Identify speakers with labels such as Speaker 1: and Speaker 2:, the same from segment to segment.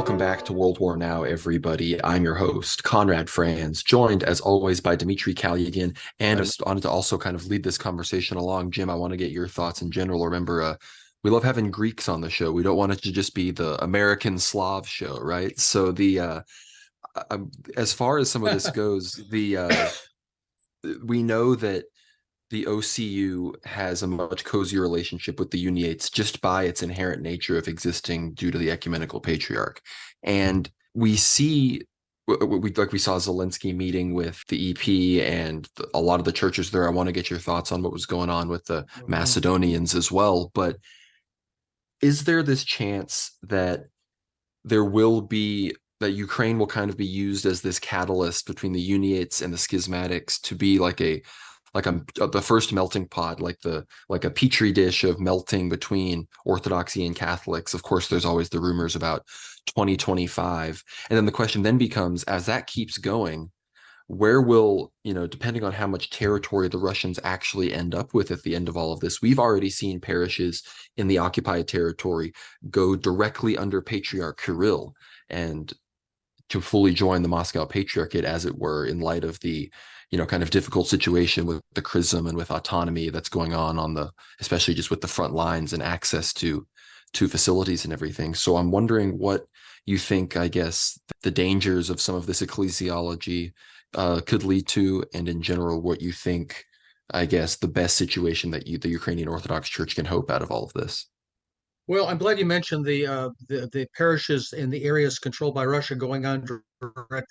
Speaker 1: Welcome back to World War Now, everybody. I'm your host, Conrad Franz, joined as always by Dmitry Kalugin. And I just wanted to also kind of lead this conversation along. Jim, I want to get your thoughts in general. Remember, we love having Greeks on the show. We don't want it to just be the American Slav show, right? So uh, as far as some of this goes, we know that the OCU has a much cozier relationship with the Uniates just by its inherent nature of existing due to the ecumenical patriarch. And we see we saw Zelensky meeting with the EP and a lot of the churches there. I want to get your thoughts on what was going on with the Macedonians as well. But is there this chance that there will be that Ukraine will kind of be used as this catalyst between the Uniates and the schismatics to be like the first melting pot, like a petri dish of melting between Orthodoxy and Catholics. Of course, there's always the rumors about 2025. And then the question then becomes, as that keeps going, where will, depending on how much territory the Russians actually end up with at the end of all of this, we've already seen parishes in the occupied territory go directly under Patriarch Kirill and to fully join the Moscow Patriarchate, as it were, in light of the kind of difficult situation with the chrism and with autonomy that's going on the, especially just with the front lines and access to facilities and everything. So I'm wondering what you think, I guess, the dangers of some of this ecclesiology could lead to, and in general, what you think, I guess, the best situation that the Ukrainian Orthodox Church can hope out of all of this.
Speaker 2: Well, I'm glad you mentioned the parishes in the areas controlled by Russia going on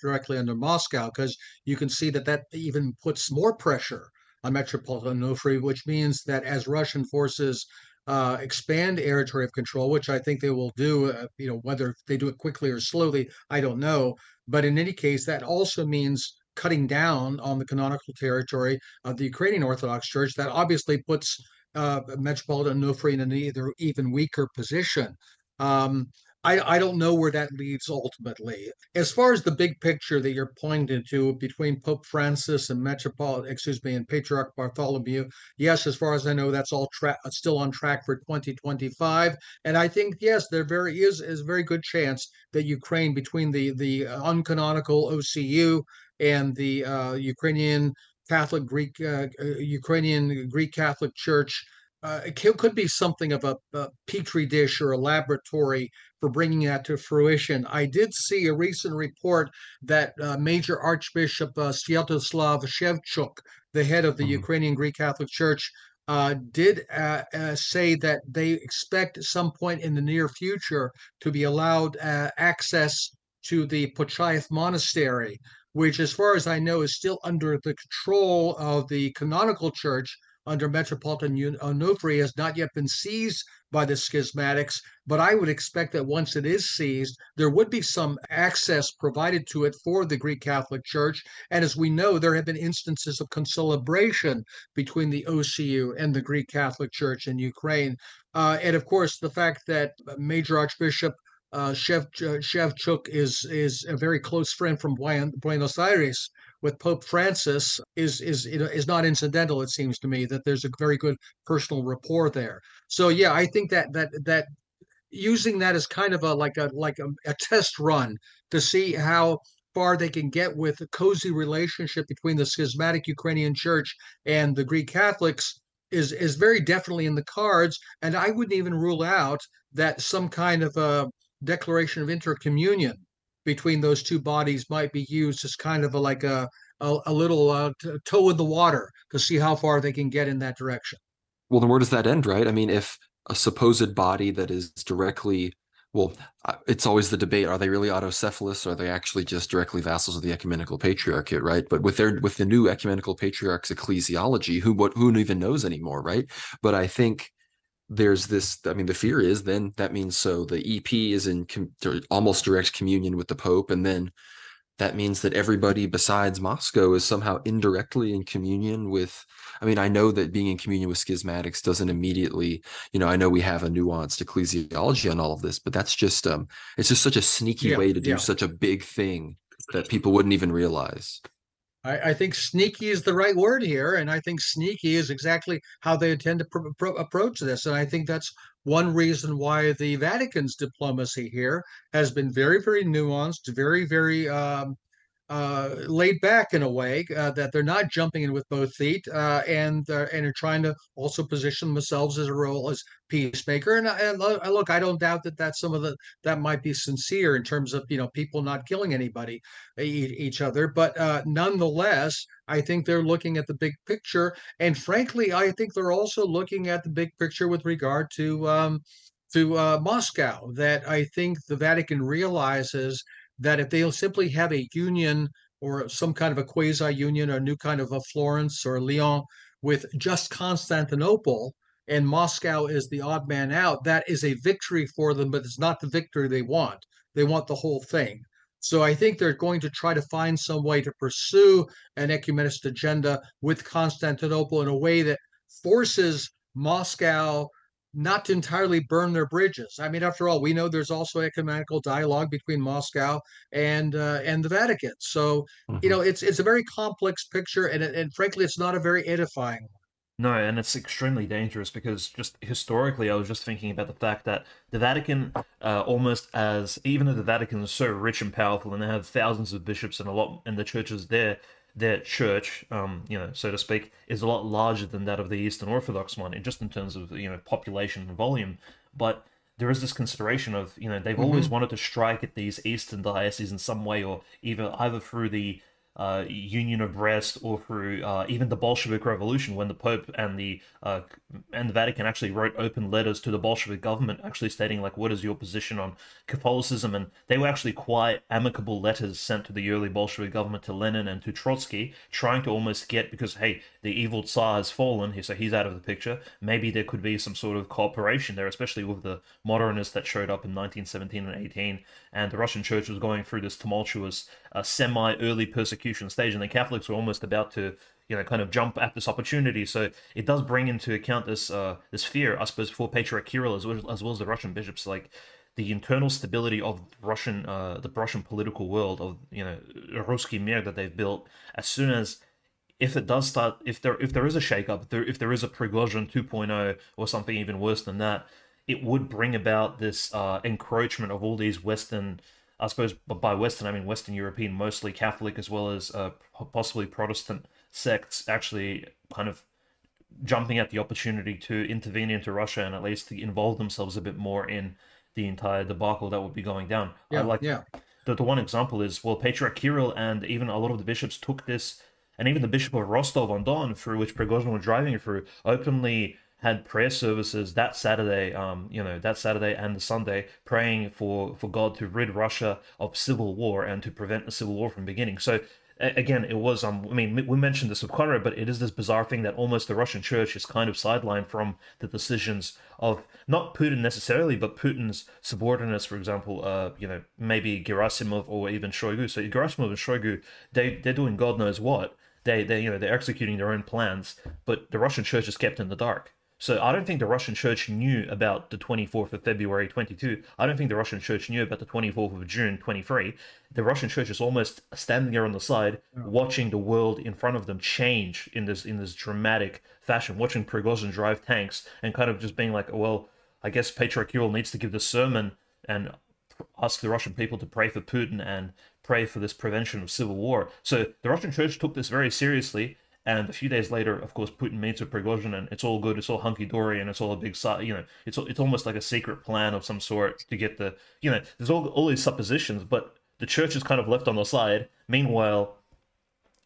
Speaker 2: directly under Moscow, because you can see that even puts more pressure on Metropolitan Onufri, which means that as Russian forces expand territory of control, which I think they will do, whether they do it quickly or slowly, I don't know. But in any case, that also means cutting down on the canonical territory of the Ukrainian Orthodox Church. That obviously puts Metropolitan Onufri in an either even weaker position. Um, I don't know where that leads ultimately. As far as the big picture that you're pointing to between Pope Francis and and Patriarch Bartholomew, yes, as far as I know, that's all still on track for 2025. And I think yes, there is a very good chance that Ukraine, between the uncanonical OCU and the Ukrainian Ukrainian Greek Catholic Church. Could be something of a petri dish or a laboratory for bringing that to fruition. I did see a recent report that Major Archbishop Sviatoslav Shevchuk, the head of the
Speaker 1: Mhm.
Speaker 2: Ukrainian Greek Catholic Church, did say that they expect at some point in the near future to be allowed access to the Pochayev Monastery, which, as far as I know, is still under the control of the canonical church under Metropolitan Onufri, has not yet been seized by the schismatics. But I would expect that once it is seized, there would be some access provided to it for the Greek Catholic Church. And as we know, there have been instances of consolidation between the OCU and the Greek Catholic Church in Ukraine. And of course, the fact that Major Archbishop Shevchuk is a very close friend from Buenos Aires with Pope Francis is not incidental. It seems to me that there's a very good personal rapport there. So yeah, I think that using that as kind of a test run to see how far they can get with a cozy relationship between the schismatic Ukrainian Church and the Greek Catholics is very definitely in the cards. And I wouldn't even rule out that some kind of a declaration of intercommunion between those two bodies might be used as kind of a little toe in the water to see how far they can get in that direction.
Speaker 1: Well, then where does that end, right? I mean, if a supposed body that is directly, well, it's always the debate: are they really autocephalous? Or are they actually just directly vassals of the ecumenical patriarchate, right? But with the new ecumenical patriarch's ecclesiology, who even knows anymore, right? But I think there's this. I mean, the fear is then that means so the EP is in almost direct communion with the Pope, and then that means that everybody besides Moscow is somehow indirectly in communion with. I mean, I know that being in communion with schismatics doesn't immediately, I know we have a nuanced ecclesiology on all of this, but it's just such a sneaky
Speaker 2: Yeah,
Speaker 1: way to do
Speaker 2: yeah.
Speaker 1: such a big thing that people wouldn't even realize.
Speaker 2: I think sneaky is the right word here, and I think sneaky is exactly how they intend to approach this. And I think that's one reason why the Vatican's diplomacy here has been very, very nuanced, very, very laid back in a way, that they're not jumping in with both feet, and are trying to also position themselves as a role as peacemaker. And look, I don't doubt that some of the that might be sincere in terms of people not killing anybody, each other, but nonetheless, I think they're looking at the big picture, and frankly, I think they're also looking at the big picture with regard to Moscow. That I think the Vatican realizes that if they'll simply have a union or some kind of a quasi union or a new kind of a Florence or Lyon with just Constantinople, and Moscow is the odd man out, that is a victory for them, but it's not the victory they want. They want the whole thing. So I think they're going to try to find some way to pursue an ecumenist agenda with Constantinople in a way that forces Moscow not to entirely burn their bridges. I mean, after all, we know there's also ecumenical dialogue between Moscow and the Vatican. So
Speaker 1: Mhm.
Speaker 2: it's a very complex picture, and frankly, it's not a very edifying.
Speaker 3: No, and it's extremely dangerous because just historically, I was just thinking about the fact that the Vatican, almost as even though the Vatican is so rich and powerful, and they have thousands of bishops and a lot, and the churches there, their church, so to speak, is a lot larger than that of the Eastern Orthodox one, just in terms of population and volume. But there is this consideration of they've always
Speaker 2: Mm-hmm.
Speaker 3: wanted to strike at these Eastern dioceses in some way, or either through the Union of Brest, or through even the Bolshevik Revolution, when the Pope and the Vatican actually wrote open letters to the Bolshevik government, actually stating like, "What is your position on Catholicism?" And they were actually quite amicable letters sent to the early Bolshevik government, to Lenin and to Trotsky, trying to almost get, because hey, the evil Tsar has fallen, so he's out of the picture. Maybe there could be some sort of cooperation there, especially with the modernists that showed up in 1917 and 18, and the Russian Church was going through this tumultuous semi-early persecution stage, and the Catholics were almost about to, kind of jump at this opportunity. So it does bring into account this fear, I suppose, for Patriarch Kirill as well as the Russian bishops, like the internal stability of the Russian political world of Ruski Mir that they've built. As soon as, if it does start, if there is a shakeup, if there is a Prigozhin 2.0 or something even worse than that, it would bring about this encroachment of all these Western, I suppose, but by Western I mean Western European, mostly Catholic as well as possibly Protestant sects, actually kind of jumping at the opportunity to intervene into Russia and at least to involve themselves a bit more in the entire debacle that would be going down. I
Speaker 2: Yeah,
Speaker 3: like
Speaker 2: yeah.
Speaker 3: the one example is, well, Patriarch Kirill and even a lot of the bishops took this, and even the Bishop of Rostov on Don, through which Prigozhin was driving through, openly had prayer services that Saturday, that Saturday and the Sunday, praying for God to rid Russia of civil war and to prevent the civil war from beginning. So again, it was, I mean, we mentioned this with Conrad, but it is this bizarre thing that almost the Russian church is kind of sidelined from the decisions of not Putin necessarily, but Putin's subordinates, for example, maybe Gerasimov or even Shoigu. So Gerasimov and Shoigu, they're doing God knows what. They're executing their own plans, but the Russian church is kept in the dark. So I don't think the Russian church knew about the 24th of February 22. I don't think the Russian church knew about the 24th of June 23. The Russian church is almost standing there on the side,
Speaker 2: Yeah.
Speaker 3: watching the world in front of them change in this dramatic fashion, watching Prigozhin drive tanks and kind of just being like, well, I guess Patriarch Kirill needs to give this sermon and ask the Russian people to pray for Putin and pray for this prevention of civil war. So the Russian church took this very seriously. And a few days later, of course, Putin meets with Prigozhin, and it's all good. It's all hunky dory, and it's all a big, it's almost like a secret plan of some sort to get there's all these suppositions, but the church is kind of left on the side. Meanwhile,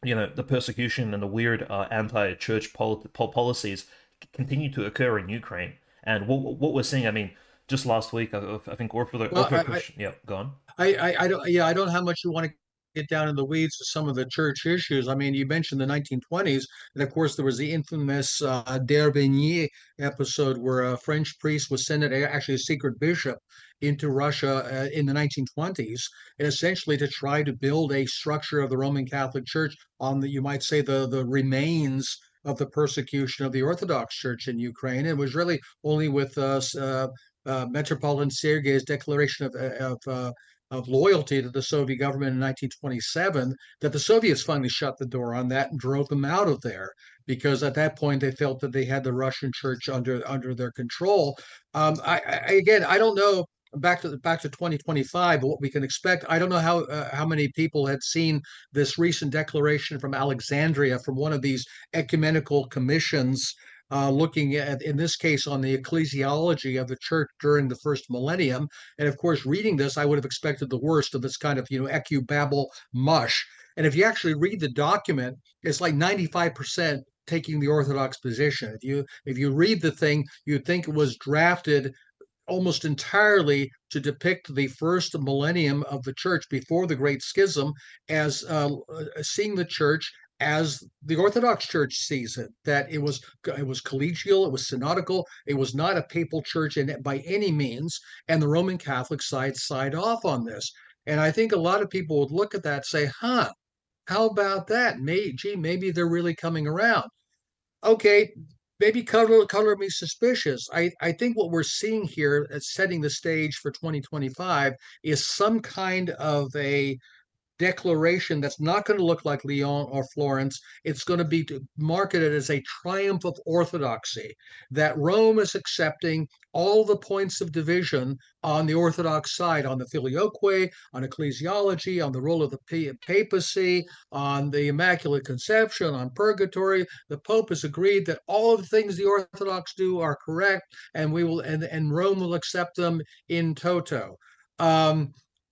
Speaker 3: the persecution and the weird anti-church policies continue to occur in Ukraine. And what we're seeing, I mean, just last week, I think
Speaker 2: Well,
Speaker 3: Orthodox, yeah, gone.
Speaker 2: I don't, yeah, I don't know how much you want to get down in the weeds of some of the church issues. I mean, you mentioned the 1920s, and of course there was the infamous d'Herbigny episode where a French priest was sent, actually a secret bishop, into Russia in the 1920s, and essentially to try to build a structure of the Roman Catholic Church on the, you might say, the remains of the persecution of the Orthodox Church in Ukraine. It was really only with Metropolitan Sergei's declaration of of loyalty to the Soviet government in 1927 that the Soviets finally shut the door on that and drove them out of there, because at that point they felt that they had the Russian church under their control. Again, I don't know, back to 2025, what we can expect. I don't know how many people had seen this recent declaration from Alexandria, from one of these ecumenical commissions, looking at, in this case, on the ecclesiology of the church during the first millennium. And of course, reading this, I would have expected the worst of this kind of, ecubabble mush. And if you actually read the document, it's like 95% taking the Orthodox position. If you read the thing, you'd think it was drafted almost entirely to depict the first millennium of the church before the Great Schism as seeing the church as the Orthodox Church sees it, that it was collegial, it was synodical, it was not a papal church by any means, and the Roman Catholic side off on this. And I think a lot of people would look at that and say, huh, how about that? Maybe they're really coming around. Okay, maybe color me suspicious. I think what we're seeing here, setting the stage for 2025, is some kind of a declaration that's not going to look like Lyon or Florence. It's going to be marketed as a triumph of orthodoxy, that Rome is accepting all the points of division on the Orthodox side, on the filioque, on ecclesiology, on the role of the papacy, on the Immaculate Conception, on purgatory. The Pope has agreed that all of the things the Orthodox do are correct, and Rome will accept them in toto.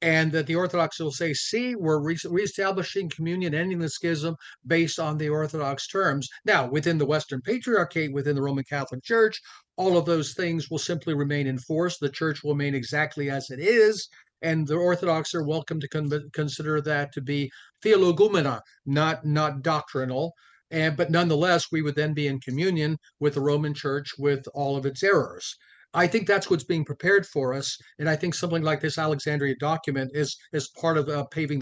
Speaker 2: And that the Orthodox will say, see, we're reestablishing communion, ending the schism based on the Orthodox terms. Now, within the Western Patriarchate, within the Roman Catholic Church, all of those things will simply remain in force. The church will remain exactly as it is, and the Orthodox are welcome to consider that to be theologumena, not doctrinal. But nonetheless, we would then be in communion with the Roman Church with all of its errors. I think that's what's being prepared for us, and I think something like this Alexandria document is part of paving.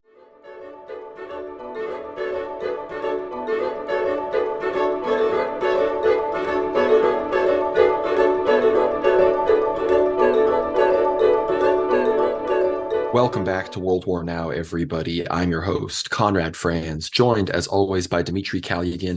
Speaker 1: Welcome back to World War Now, everybody. I'm your host, Conrad Franz, joined as always by Dmitry Kalyagin.